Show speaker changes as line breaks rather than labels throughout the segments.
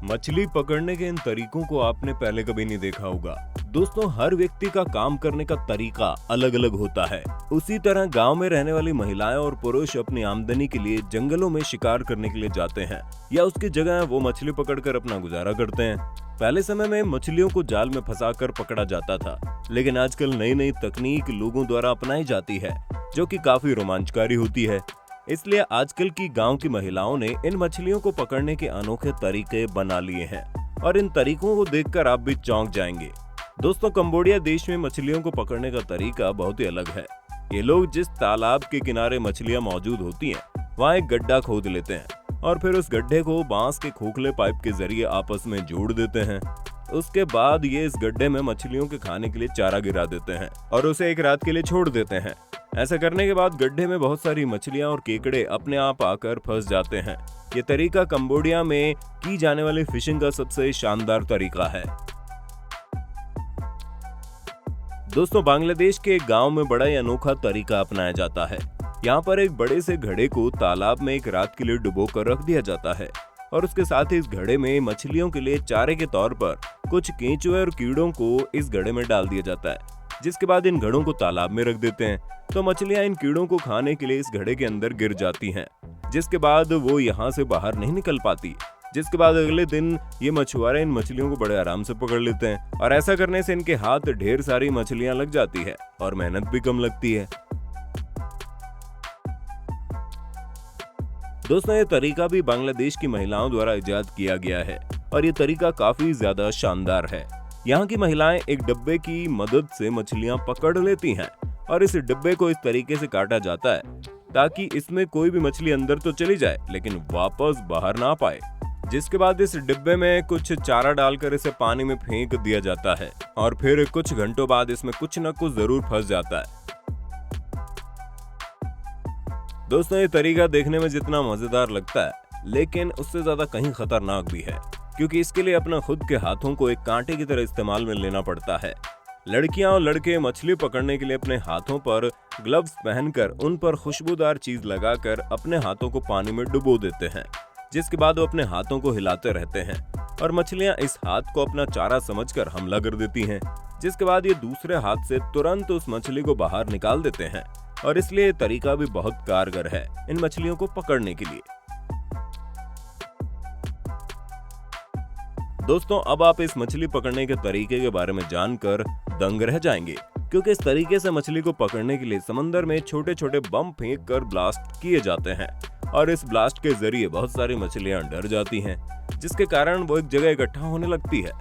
मछली पकड़ने के इन तरीकों को आपने पहले कभी नहीं देखा होगा। दोस्तों, हर व्यक्ति का काम करने का तरीका अलग अलग होता है। उसी तरह गांव में रहने वाली महिलाएं और पुरुष अपनी आमदनी के लिए जंगलों में शिकार करने के लिए जाते हैं या उसकी जगह वो मछली पकड़कर अपना गुजारा करते हैं। पहले समय में मछलियों को जाल में फंसाकर पकड़ा जाता था, लेकिन आजकल नई नई तकनीक लोगों द्वारा अपनाई जाती है जो कि काफी रोमांचकारी होती है। इसलिए आजकल की गांव की महिलाओं ने इन मछलियों को पकड़ने के अनोखे तरीके बना लिए हैं और इन तरीकों को देखकर आप भी चौंक जाएंगे। दोस्तों, कंबोडिया देश में मछलियों को पकड़ने का तरीका बहुत ही अलग है। ये लोग जिस तालाब के किनारे मछलियां मौजूद होती हैं, वहाँ एक गड्ढा खोद लेते हैं और फिर उस गड्ढे को बांस के खोखले पाइप के जरिए आपस में जोड़ देते हैं। उसके बाद ये इस गड्ढे में मछलियों के खाने के लिए चारा गिरा देते हैं और उसे एक रात के लिए छोड़ देते हैं। ऐसा करने के बाद गड्ढे में बहुत सारी मछलियां और केकड़े अपने आप आकर फंस जाते हैं। ये तरीका कंबोडिया में की जाने वाली फिशिंग का सबसे शानदार तरीका है। दोस्तों, बांग्लादेश के एक गांव में बड़ा ही अनोखा तरीका अपनाया जाता है। यहाँ पर एक बड़े से घड़े को तालाब में एक रात के लिए डुबो कर रख दिया जाता है और उसके साथ ही इस घड़े में मछलियों के लिए चारे के तौर पर कुछ केंचुए और कीड़ों को इस घड़े में डाल दिया जाता है, जिसके बाद इन घड़ों को तालाब में रख देते हैं। तो मछलियां इन कीड़ों को खाने के लिए इस घड़े के अंदर गिर जाती हैं, जिसके बाद वो यहाँ से बाहर नहीं निकल पाती। जिसके बाद अगले दिन ये मछुआरे इन मछलियों को बड़े आराम से पकड़ लेते हैं और ऐसा करने से इनके हाथ ढेर सारी मछलियां लग जाती है और मेहनत भी कम लगती है। दोस्तों, ये तरीका भी बांग्लादेश की महिलाओं द्वारा इजाद किया गया है और ये तरीका काफी ज्यादा शानदार है। यहाँ की महिलाएं एक डब्बे की मदद से मछलियां पकड़ लेती हैं और इस डिब्बे को इस तरीके से काटा जाता है ताकि इसमें कोई भी मछली अंदर तो चली जाए लेकिन वापस बाहर ना पाए। जिसके बाद इस डिब्बे में कुछ चारा डालकर इसे पानी में फेंक दिया जाता है और फिर कुछ घंटों बाद इसमें कुछ न कुछ जरूर फंस जाता है। दोस्तों, ये तरीका देखने में जितना मजेदार लगता है, लेकिन उससे ज्यादा कहीं खतरनाक भी है, क्योंकि इसके लिए अपना खुद के हाथों को एक कांटे की तरह इस्तेमाल में लेना पड़ता है। लड़कियां और लड़के मछली पकड़ने के लिए अपने हाथों पर ग्लव्स पहनकर उन पर खुशबूदार चीज लगाकर अपने हाथों को पानी में डुबो देते हैं, जिसके बाद वो अपने हाथों को हिलाते रहते हैं और मछलियां इस हाथ को अपना चारा समझकर हमला कर देती हैं। जिसके बाद ये दूसरे हाथ से तुरंत उस मछली को बाहर निकाल देते हैं और इसलिए ये तरीका भी बहुत कारगर है इन मछलियों को पकड़ने के लिए। दोस्तों, अब आप इस मछली पकड़ने के तरीके के बारे में जानकर दंग रह जाएंगे, क्योंकि इस तरीके से मछली को पकड़ने के लिए समंदर में छोटे छोटे बम फेंक कर ब्लास्ट किए जाते हैं और इस ब्लास्ट के जरिए बहुत सारी मछलियां डर जाती हैं, जिसके कारण वो एक जगह इकट्ठा होने लगती है।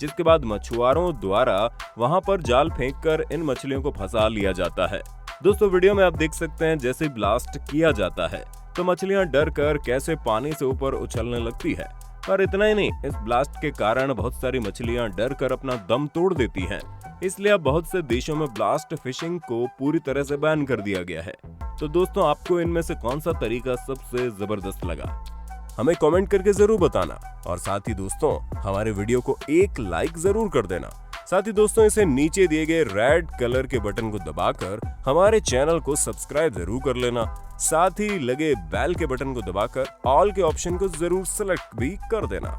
जिसके बाद मछुआरों द्वारा वहां पर जाल फेंककर इन मछलियों को फंसा लिया जाता है। दोस्तों, वीडियो में आप देख सकते हैं जैसे ब्लास्ट किया जाता है तो मछलियां डर कर कैसे पानी से ऊपर उछलने लगती है। और इतना ही नहीं, इस ब्लास्ट के कारण बहुत सारी मछलियां डर कर अपना दम तोड़ देती हैं। इसलिए अब बहुत से देशों में ब्लास्ट फिशिंग को पूरी तरह से बैन कर दिया गया है। तो दोस्तों, आपको इनमें से कौन सा तरीका सबसे जबरदस्त लगा, हमें कमेंट करके जरूर बताना। और साथ ही दोस्तों, हमारे वीडियो को एक लाइक जरूर कर देना। साथ ही दोस्तों, इसे नीचे दिए गए रेड कलर के बटन को दबाकर हमारे चैनल को सब्सक्राइब जरूर कर लेना। साथ ही लगे बेल के बटन को दबाकर ऑल के ऑप्शन को जरूर सेलेक्ट भी कर देना।